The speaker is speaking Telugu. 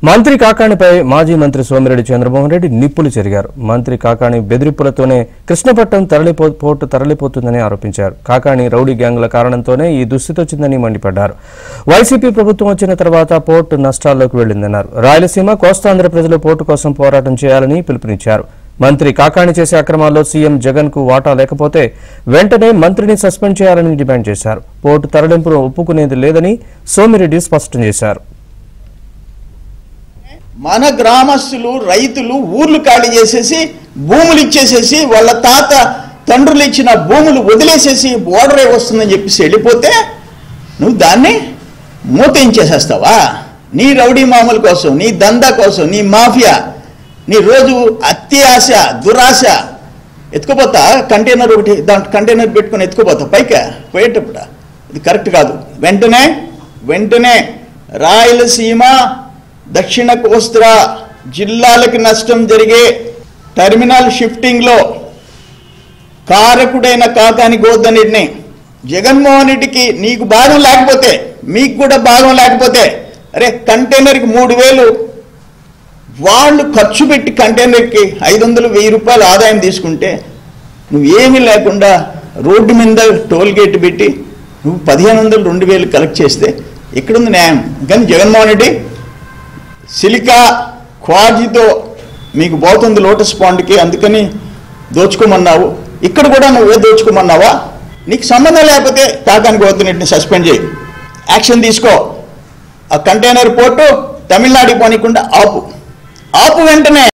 మంత్రి కాకాణిపై మాజీ మంత్రి సోమిరెడ్డి చంద్రమోహన్ రెడ్డి నిప్పులు చెరిగారు. మంత్రి కాకాణి బెదిరింపులతోనే కృష్ణపట్నం పోర్టు తరలిపోతుందని ఆరోపించారు. కాకాణి రౌడీ గ్యాంగుల కారణంతోనే ఈ దుస్థితి వచ్చిందని మండిపడ్డారు. వైసీపీ ప్రభుత్వం వచ్చిన తర్వాత పోర్టు నష్టాల్లోకి వెళ్లిందన్నారు. రాయలసీమ కోస్తాంధ్ర ప్రజలు పోర్టు కోసం పోరాటం చేయాలని పిలుపునిచ్చారు. మంత్రి కాకాణి చేసే అక్రమాల్లో సీఎం జగన్ కు వాటా లేకపోతే వెంటనే మంత్రిని సస్పెండ్ చేయాలని డిమాండ్ చేశారు. పోర్టు తరలింపును ఒప్పుకునేది లేదని సోమిరెడ్డి స్పష్టం చేశారు. మన గ్రామస్తులు రైతులు ఊర్లు ఖాళీ చేసేసి భూములు ఇచ్చేసేసి వాళ్ళ తాత తండ్రులు ఇచ్చిన భూములు వదిలేసేసి బోర్డరే వస్తుందని చెప్పేసి వెళ్ళిపోతే నువ్వు దాన్ని మూతేంచేసేస్తావా? నీ రౌడీ మామూలు కోసం, నీ దందా కోసం, నీ మాఫియా, నీ రోజు అత్యాశ దురాశ ఎత్తుకుపోతా కంటైనర్ ఒకటి దాంట్లో కంటైనర్ పెట్టుకుని ఎత్తుకుపోతా పైకి పోయేటప్పుడు ఇది కరెక్ట్ కాదు. వెంటనే రాయలసీమ దక్షిణ కోస్తా జిల్లాలకు నష్టం జరిగే టెర్మినల్ షిఫ్టింగ్లో కారకుడైన కాకాని గోవర్ధన్ రెడ్డిని జగన్మోహన్ రెడ్డికి నీకు భాగం లేకపోతే, మీకు కూడా భాగం లేకపోతే, అరే కంటైనర్కి 3,000 వాళ్ళు ఖర్చు పెట్టి కంటైనర్కి 500, 1000 రూపాయలు ఆదాయం తీసుకుంటే నువ్వేమీ లేకుండా రోడ్డు మీద టోల్ గేట్ పెట్టి నువ్వు 1,500, 2,000 కలెక్ట్ చేస్తే ఎక్కడుంది న్యాయం? కానీ జగన్మోహన్ రెడ్డి సిలికా క్వార్జీతో మీకు పోతుంది లోటస్ పాండ్కి, అందుకని దోచుకోమన్నావు. ఇక్కడ కూడా నువ్వే దోచుకోమన్నావా? నీకు సంబంధం లేకపోతే కాకాని గోవర్ధన్ రెడ్డిని సస్పెండ్ చేయి, యాక్షన్ తీసుకో. ఆ కంటైనర్ పోర్టు తమిళనాడుకి పోనీకుండా ఆపు వెంటనే.